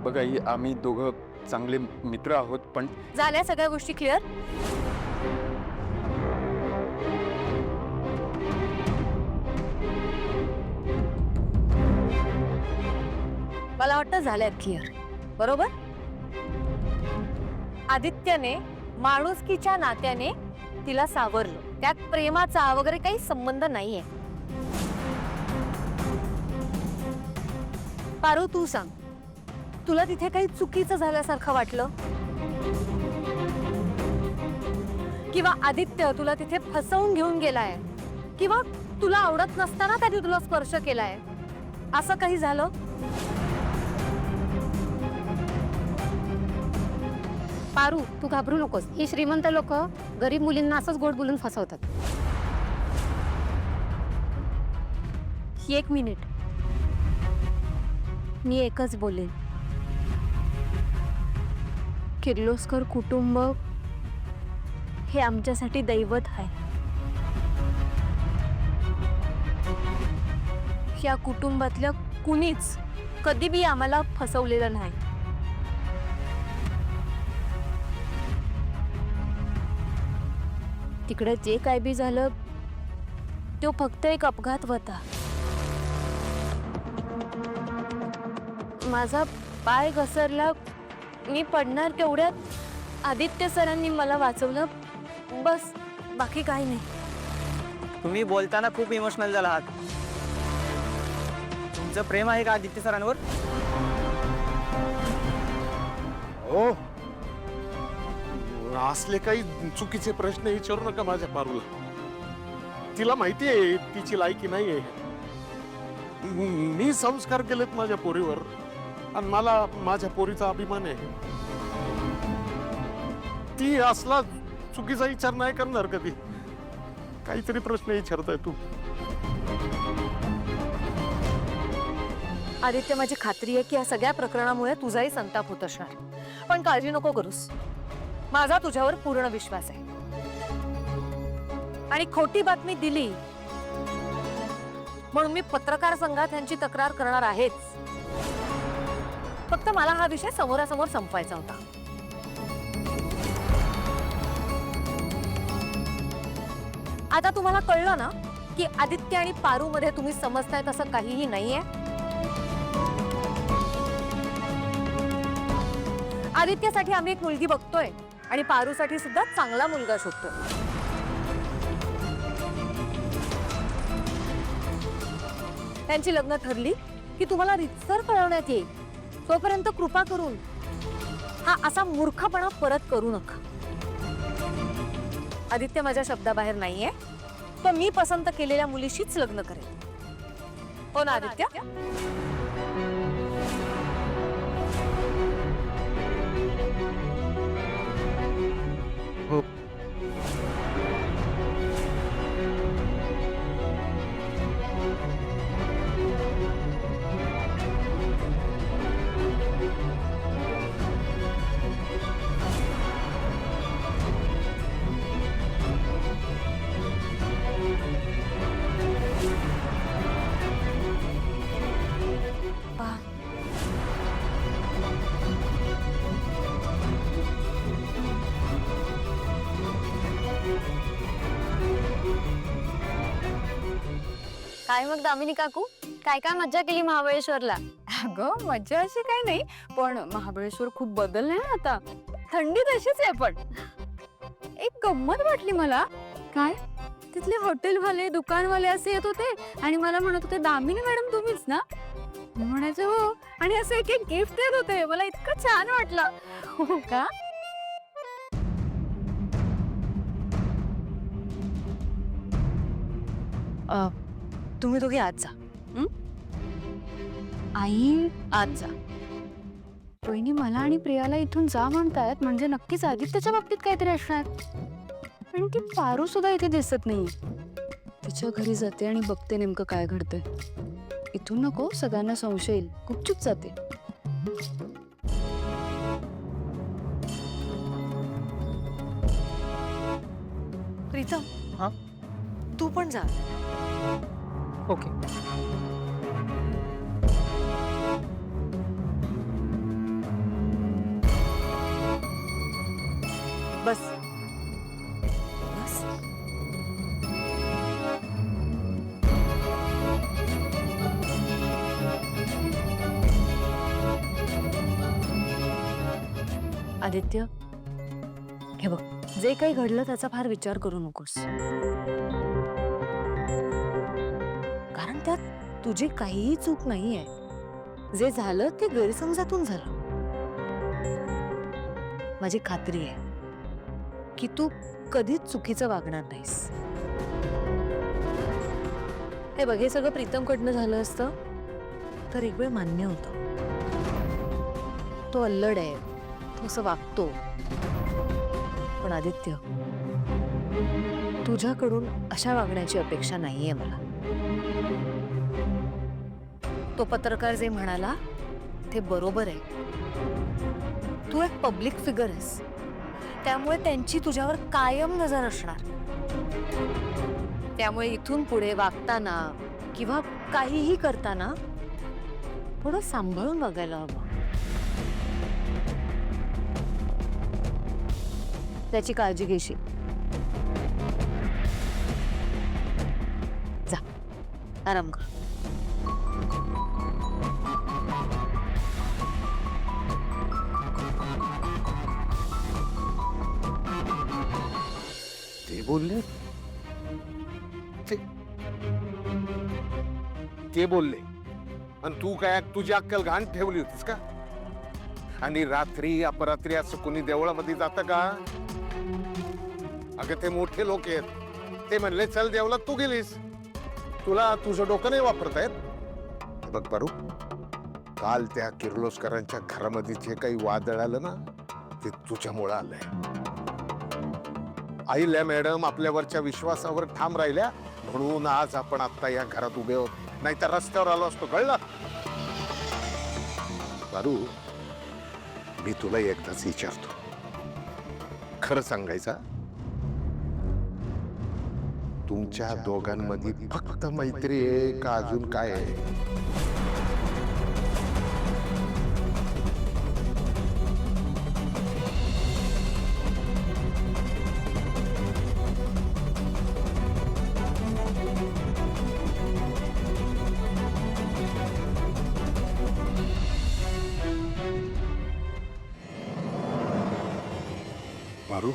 बघा ही आम्ही दोघं चांगले मित्र आहोत, पण झाल्या सगळ्या गोष्टी क्लिअर? मला वाटतं झाल्यात क्लिअर, बरोबर? आदित्यने माणुसकीच्या नात्याने तिला सावरलं, त्यात प्रेमाचा वगैरे काही संबंध नाहीये. पारू, तू सांग, तुला तिथे काही चुकीचं झाल्यासारखं वाटलं? किंवा आदित्य तुला तिथे फसवून घेऊन गेलाय, किंवा तुला आवडत नसताना त्याने तुला स्पर्श केलाय, असं काही झालं? पारू, तू घाबरू नकोस. ही श्रीमंत लोक गरीब मुलींना असंच गोड बोलून फसवतात. एक मिनिट, मी एकच बोलेन. किर्लोस्कर कुटुंब हे आमच्यासाठी दैवत आहे. या कुटुंबातल्या कुणीच कधी बी आम्हाला फसवलेलं नाही. तिकडे जे काय बी झालं तो फक्त एक अपघात होता. माझा पाय घसरला, मी पडणार तेवढ्यात आदित्य सरांनी मला वाचवलं, बस, बाकी काही नाही. तुम्ही बोलताना खूप इमोशनल झाला आहात. तुमचं प्रेम आहे का आदित्य सरांवर? हो, असले काही चुकीचे प्रश्न विचारू नका माझ्या पारूला. तिला माहिती आहे तिची लायकी नाहीये. मी संस्कार केलेत माझ्या पोरीवर आणि मला माझ्या पोरीचा अभिमान आहे. ती असला चुकीचा विचार नाही करणार कधी. काहीतरी प्रश्न विचारताय तू. आदित्य, माझी खात्री आहे की या सगळ्या प्रकरणामुळे तुझाही संताप होत असणार, पण काळजी नको करूस. माझा तुझ्यावर पूर्ण विश्वास आहे. आणि खोटी बातमी दिली म्हणून मी पत्रकार संघात यांची तक्रार करणार आहेच. फक्त मला हा विषय समोरासमोर संपवायचा होता. आता तुम्हाला कळलं ना की आदित्य आणि पारू मध्ये तुम्ही समजताय तसं काहीही नाहीये. आदित्यसाठी आम्ही एक मुलगी बघतोय आणि पारूसाठी सुद्धा चांगला मुलगा शोधतोय. त्यांची लग्न ठरली की तुम्हाला रितसर कळवण्यात येईल. तोपर्यंत कृपा करून हा असा मूर्खपणा परत करू नका. आदित्य माझ्या शब्दाबाहेर नाहीये. तो मी पसंत केलेल्या मुलीशीच लग्न करेल. हो ना आदित्य? हो. काय मग दामिनी काकू, काय काय मज्जा केली महाबळेश्वरला? अगं मज्जा अशी काही नाही, पण महाबळेश्वर खूप बदललंय ना आता. थंडी तशीच आहे, पण एक गंमत वाटली मला. काय, तिथले हॉटेलवाले दुकानवाले असे येत होते आणि मला म्हणत होते, दामिनी मॅडम तुम्हीच ना? मी म्हणायचे हो, आणि असं एक एक गिफ्ट देत होते. मला इतकं छान वाटलं. हो का? तुम्ही दोघे आज जा. आई, आज जा. वहिनी मला आणि प्रियाला इथून जा म्हणतायत, म्हणजे नक्कीच आदित्यच्या बाबतीत काहीतरी असणार. पण ती पारू सुद्धा इथे दिसत नाही. तिच्या घरी जाते आणि बघते नेमकं काय घडतंय. इथून नको, सगळ्यांना संशय येईल. गुपचूप जाते. प्रीतम, हाँ? तू पण जा. ओके. बस बस. आदित्य, हे बघ, जे काही घडलं त्याचा फार विचार करू नकोस, कारण त्यात तुझी काहीही चूक नाहीये. जे झालं ते गैरसमजातून झालं. माझी खात्री आहे की तू कधीच चुकीचं वागणार नाहीस. हे बघ, हे सगळं प्रीतमकडनं झालं असतं तर एक वेळ मान्य होतं. तो अल्लड आहे, तो असं वागतो. पण आदित्य, तुझ्याकडून अशा वागण्याची अपेक्षा नाहीये मला. तो पत्रकार जे म्हणाला ते बरोबर आहे. तू एक पब्लिक फिगर आहेस, त्यामुळे त्यांची तुझ्यावर कायम नजर असणार. त्यामुळे इथून पुढे वागताना किंवा काहीही करताना थोडं सांभाळून वागायला हवं. त्याची काळजी घेशील. जा, आराम कर. ते बोलले ते बोलले आणि तू काय तुझी अक्कल घाण ठेवली होतीस का? आणि रात्री अपरात्री असं कोणी देवळामध्ये जातं का? अगं ते मोठे लोक आहेत, ते म्हणले चल देवळात, तू गेलीस. तुला तुझं डोकं नाही वापरता येत? बघ बारू, काल त्या किर्लोस्करांच्या घरामध्ये जे काही वादळ आलं ना, ते तुझ्यामुळं आलंय. आईल्या मॅडम आपल्यावरच्या विश्वासावर ठाम राहिल्या म्हणून आज आपण आता या घरात उभे आहोत, नाहीतर रस्त्यावर आलो असतो. कळलं बारू? मी तुला एकदाच विचारतो, खरं सांगायचा, तुमच्या दोघांमध्ये फक्त मैत्री आहे का अजून काय आहे? बारू,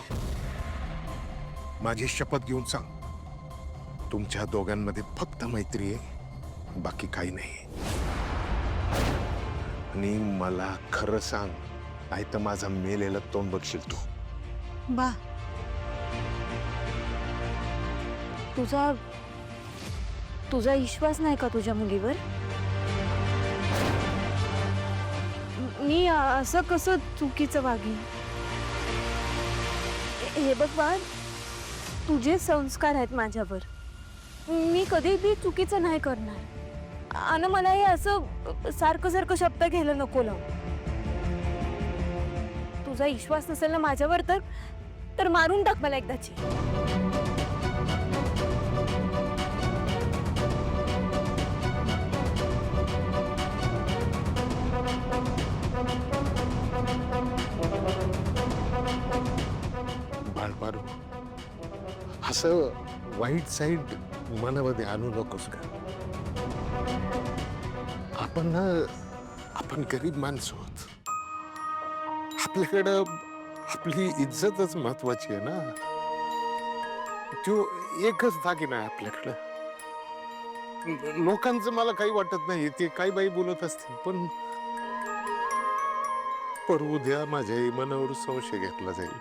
माझी शपथ घेऊन सांग, तुमच्या दोघांमध्ये फक्त मैत्री आहे, बाकी काही नाही. आणि मला खरं सांग, नाही तर माझा मेलेला तोंड बघशील तू. बा, तुझा विश्वास नाही का तुझ्या मुलीवर? मी असं कसं चुकीचं वागेन? हे बघ बाळ, तुझे संस्कार आहेत माझ्यावर. मी कधीही चुकीचं नाही करणार. आणि मला हे असं सारखं सारखं शब्द घ्यायला नको लावू. तुझा विश्वास नसेल ना माझ्यावर तर मारून टाक मला एकदाची. बाळबारू, असं वाईट साईड मनामध्ये आणू नकोस का? आपण गरीब माणसं आहोत. आपल्याकडं आपली इज्जतच महत्वाची आहे ना. तो एकच दागिना आहे आपल्याकडं. लोकांचं मला काही वाटत नाही, ते काही बाई बोलत असतील, पण उद्या माझ्या मनावर संशय घेतला जाईल.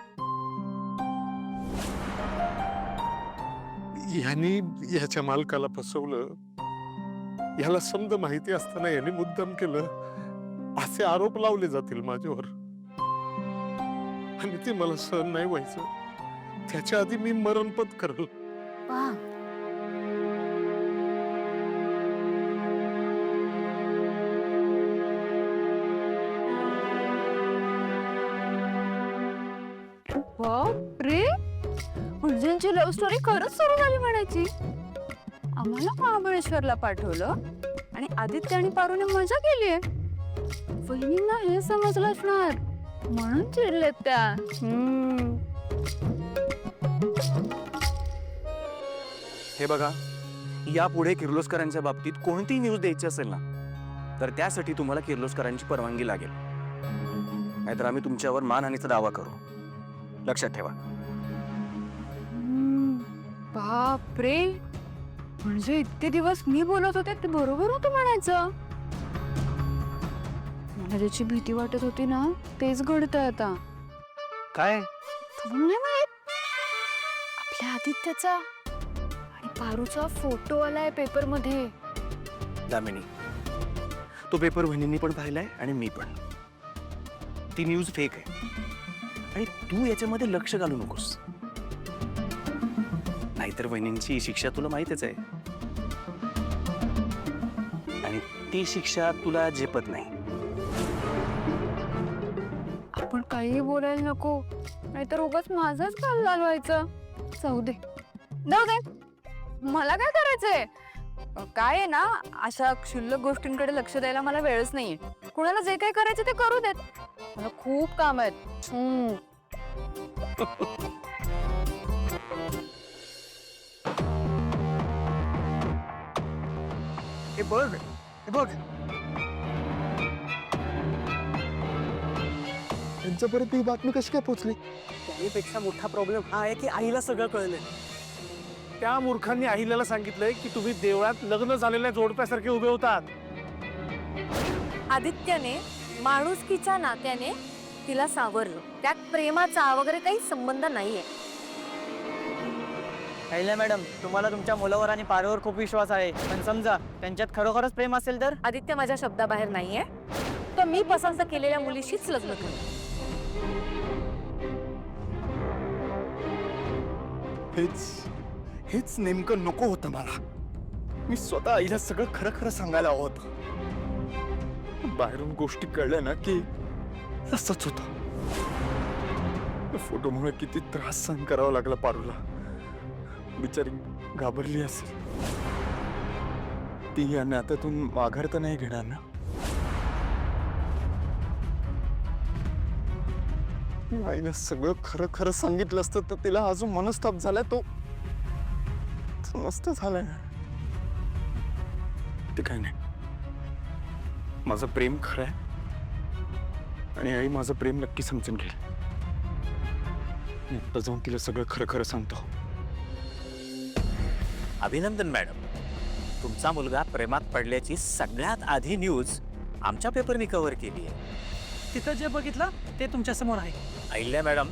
यांनी याच्या मालकाला फसवलं, याला समज माहिती असताना यांनी मुद्दाम केलं, असे आरोप लावले जातील माझ्यावर. आणि ते मला सहन नाही व्हायचं. त्याच्या आधी मी मरण पत्करल. बापरे, म्हणजे लव्ह स्टोरी खरंच सुरू झाली म्हणायची. आम्हाला महाबळेश्वरला पाठवलं आणि आदित्य आणि पारूने मजा केलीये. वहिनींना हे समजलं असणार म्हणून चिडलेत त्या. हे बघा, यापुढे किर्लोस्करांच्या बाबतीत कोणतीही न्यूज द्यायची असेल ना, तर त्यासाठी तुम्हाला किर्लोस्करांची परवानगी लागेल. नाहीतर आम्ही तुमच्यावर मानहानीचा दावा करू. लक्षात ठेवा. बापरे, म्हणजे इतके दिवस मी बोलत होते ते बरोबर होतं म्हणायचं. मला ज्याची भीती वाटत होती ना तेच घडतंय आता. काय तुम्हाला नाही माहित, आपल्या आदित्याचा आणि पारूचा फोटो आलाय पेपर मध्ये. दामिनी, तो पेपर वहिनींनी पण पाहिलाय आणि मी पण. ती न्यूज फेक आहे आणि तू याच्यामध्ये लक्ष घालू नकोस, नाहीतर वहिनींची शिक्षा तुला माहितच आहे आणि ती शिक्षा तुला झेपत नाही. आपण काही बोलायला नको, नाहीतर उगाच माझाच काल चालवायचं. जाऊ दे जाऊ दे, मला काय करायचंय. काय आहे ना, अशा क्षुल्लक गोष्टींकडे लक्ष द्यायला मला वेळच नाहीये. कुणाला जे काही करायचं ते करू देत, मला खूप काम आहेत. हे बघ, हे बघ, त्यांच्यापर्यंत ही बातमी कशी काय पोहोचली? त्याहीपेक्षा मोठा प्रॉब्लेम हा आहे की आईला सगळं कळलंय. त्या मूर्खांनी अहिल्याला सांगितलंय की तुम्ही देवळात लग्न झालेल्या जोडप्यासारखे उभे होतात. आदित्यने माणुसकीच्या नात्याने तिला सावरलं. त्यात प्रेमाचा वगैरे काही संबंध नाहीये. अहिल्या मॅडम, तुम्हाला तुमच्या मुलावर आणि पारूवर खूप विश्वास आहे, पण समजा त्यांच्यात खरोखरच प्रेम असेल तर. आदित्य माझ्या शब्दाबाहेर नाहीये, तर मी पसंत केलेल्या मुलीशीच लग्न करेन. हेच नेमकं नको होतं मला. मी स्वतः आईला सगळं खरं खरं सांगायला हवं होतं. बाहेरून गोष्टी कळल्या ना की असंच होतं. फोटोमुळे किती त्रास सहन करावा लागला पारूला. बिचारी घाबरली असेल. ती या नात्यातून माघार तर नाही घेणार ना. आईनं सगळं खरं खरं सांगितलं असतं तर तिला अजून मनस्ताप झालाय तो नसतं झालाय. ते काय नाही, माझं प्रेम खरं आहे आणि आई माझं प्रेम नक्की समजून घेईल. आता जाऊन तिला सगळं खरं खरं सांगतो. अभिनंदन मॅडम, तुमचा मुलगा प्रेमात पडल्याची सगळ्यात आधी न्यूज आमच्या पेपरनी कव्हर केली आहे. तिथं जे बघितलं ते तुमच्या समोर आहे. अहिल्या मॅडम,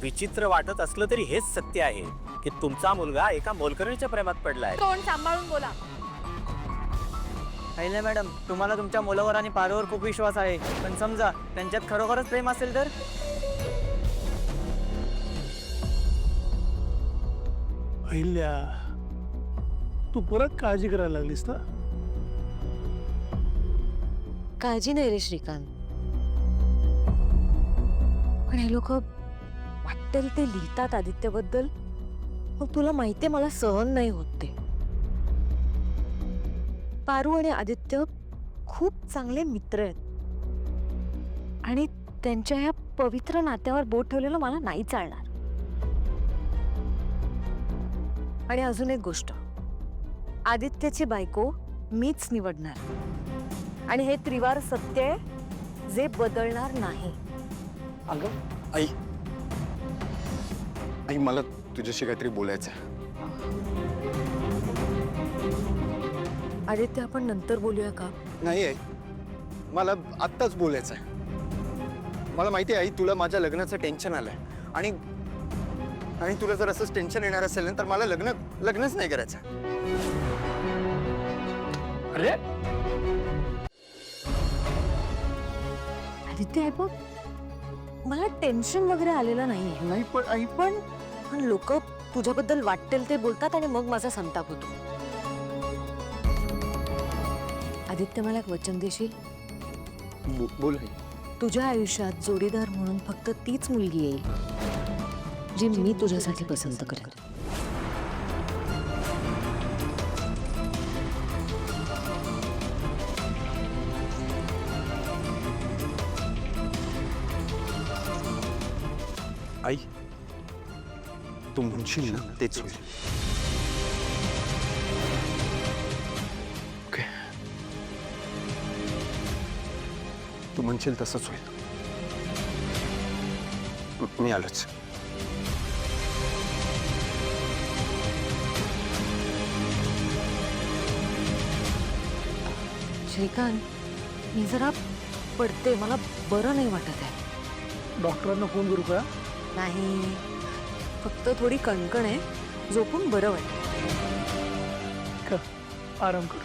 विचित्र वाटत असलं तरी हेच सत्य आहे की तुमचा मुलगा एका मोलकरणीच्या प्रेमात पडलाय. तोंड सांभाळून बोला. अहिल्या मॅडम, तुम्हाला तुमच्या मुलावर आणि पारूवर खूप विश्वास आहे, पण समजा त्यांच्यात खरोखरच प्रेम असेल तर. अहिल्या, तू परत काळजी करायला लागलीस ना. काळजी नाही रे श्रीकांत, पण हे लोक वाटेल ते लिहितात आदित्यबद्दल. मग तुला माहितीये मला सहन नाही होत ते. पारू आणि आदित्य खूप चांगले मित्र आहेत आणि त्यांच्या या पवित्र नात्यावर बोट ठेवलेलं मला नाही चालणार. आणि अजून एक गोष्ट, आदित्यची बायको मीच निवडणार आणि हे त्रिवार सत्य आहे जे बदलणार नाही. अगं आई, आई मला तुझ्याशी काहीतरी बोलायचं आहे. आदित्य, आपण नंतर बोलूया का? नाही आई, मला आत्ताच बोलायचं आहे. मला माहिती आहे आई, तुला माझ्या लग्नाचं टेन्शन आलंय आणि तुला जर असंच टेन्शन येणार असेल ना तर मला लग्नच नाही करायचं. अरे आदित्य आहे बघ, मला टेन्शन वगैरे आलेलं नाही. नाही पण आई, पण लोक तुझ्याबद्दल वाटेल ते बोलतात आणि मग माझा संताप होतो. आदित्य, मला एक वचन देशील? बोल आई. तुझ्या आयुष्यात जोडीदार म्हणून फक्त तीच मुलगी येईल जी मी तुझ्यासाठी पसंत करेन. आई, तू म्हणशील ना तेच होईल. ओके, तू म्हणशील तसंच होईल. मी आलोच. श्रीकांत, मी जरा पडते, मला बरं नाही वाटत आहे. डॉक्टरांना फोन करू का? नाही, फक्त थोडी कणकण आहे, झोपून बरं वाटतं. आराम कर.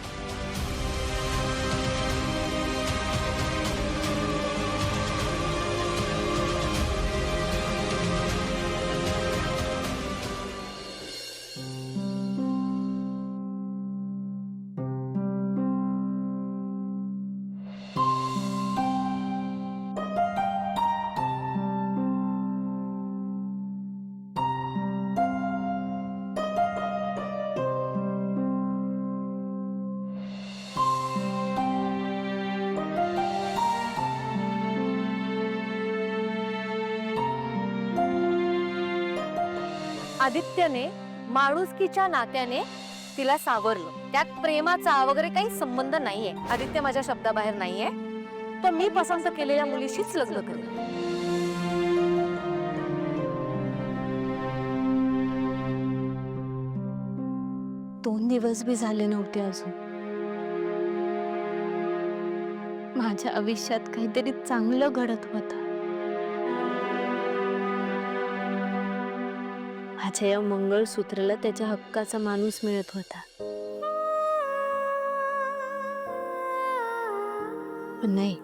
आदित्यने माणुसकीच्या नात्याने तिला सावरलं. त्यात प्रेमाचा वगैरे काही संबंध नाहीये. आदित्य माझ्या शब्दाबाहेर नाहीये. तर मी पसंत केलेल्या मुलीशीच लग्न करेन. 2 दिवस बी झाले नव्हते अजून. माझ्या आयुष्यात काहीतरी चांगलं घडत होतं. माझ्या या मंगळसूत्राला त्याच्या हक्काचा माणूस मिळत होता. पण नाही,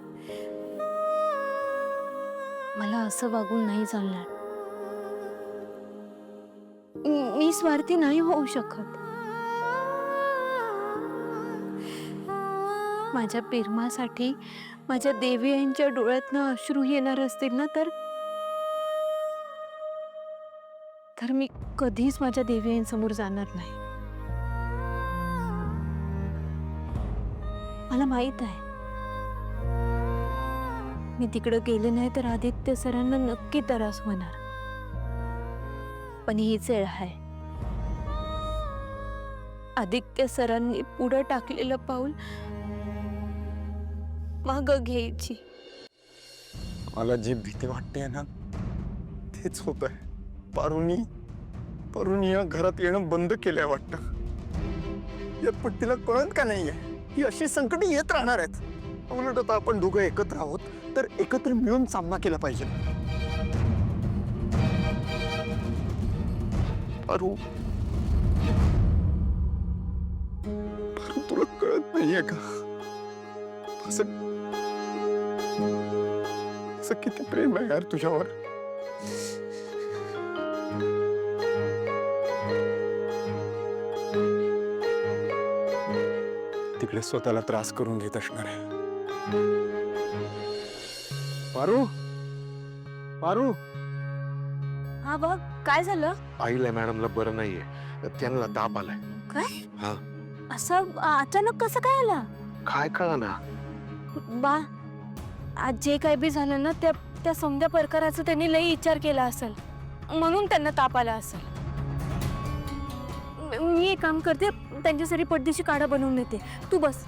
मला असं वागून नाही चालणार. मी स्वार्थी नाही होऊ शकत. माझ्या प्रेमासाठी माझ्या देवी यांच्या डोळ्यातनं अश्रू येणार असतील ना, तर मी कधीच माझ्या देवी यांसमोर जाणार नाही. मला माहित आहे, मी तिकडे गेले नाही तर आदित्य सरांना नक्की त्रास होणार. पण हीच वेळ आहे. आदित्य सरांनी पुढे टाकलेलं पाऊल मागं घ्यायची. मला जी भीती वाटते ना, तेच होत आहे. पारुनी या घरात येणं बंद केलंय वाटतं. पण तिला कळत का नाहीये ही अशी संकट येत राहणार आहेत. उलट आता आपण दोघं एकत्र आहोत, तर एकत्र मिळून सामना केला पाहिजे. पारू, तुला कळत नाहीये का असं किती प्रेम आहे यार तुझ्यावर. तिकडे स्वतःला त्रास करून घेत असणार आहे. पारू, हा बघ, काय झालं? आईला मॅडमला बरं नाहीये, त्यांना ताप आलाय. काय? हा. असं अचानक कसं काय आला? काय कळा ना. बा, आज जे काही बी झालं ना, त्या समध्या प्रकाराचा त्यांनी लई विचार केला असेल, म्हणून त्यांना ताप आला असेल. मी एक काम करते, त्यांच्यासाठी पडदेशी काढा बनवून देते. तू बस.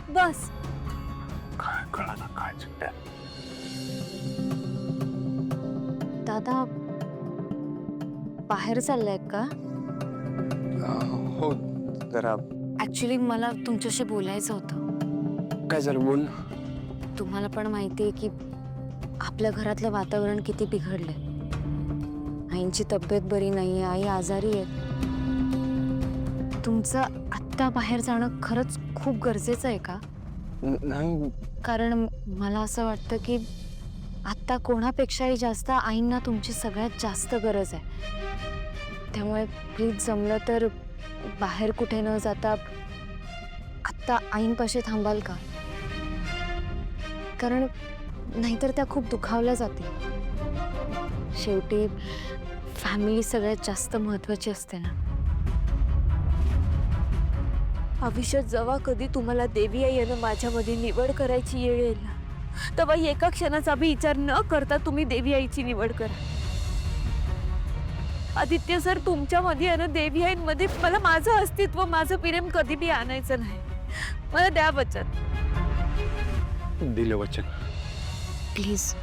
काय कळा ना काय चिंता. दादा बाहेर चाललाय का? हो, जरा. ऍक्च्युली मला तुमच्याशी बोलायचं होतं. काय झालं, बोल. तुम्हाला पण माहिती आहे की आपल्या घरातलं वातावरण किती बिघडलंय. आईंची तब्येत बरी नाहीये, आई आजारी आहे. तुमचं आत्ता बाहेर जाणं खरंच खूप गरजेचं आहे का? नाही. कारण मला असं वाटतं की आत्ता कोणापेक्षाही जास्त आईंना तुमची सगळ्यात जास्त गरज आहे. त्यामुळे प्लीज जमलं तर बाहेर कुठे न जाता आत्ता आईंपाशी थांबाल का? कारण नाहीतर त्या खूप दुखावल्या जातील. शेवटी फॅमिली सगळ्यात जास्त महत्वाची असते ना. आयुष्यात जेव्हा कधी तुम्हाला देवी आई यानं माझ्यामध्ये निवड करायची येळ येईल ना, तेव्हा एका क्षणाचा बी विचार न करता तुम्ही देवी आईची निवड करा. आदित्य सर तुमच्यामध्ये आणि देवी आईंमध्ये मला माझं अस्तित्व माझं प्रेम कधी बी आणायचं नाही. मला द्या वचन. दिलं वचन. प्लीज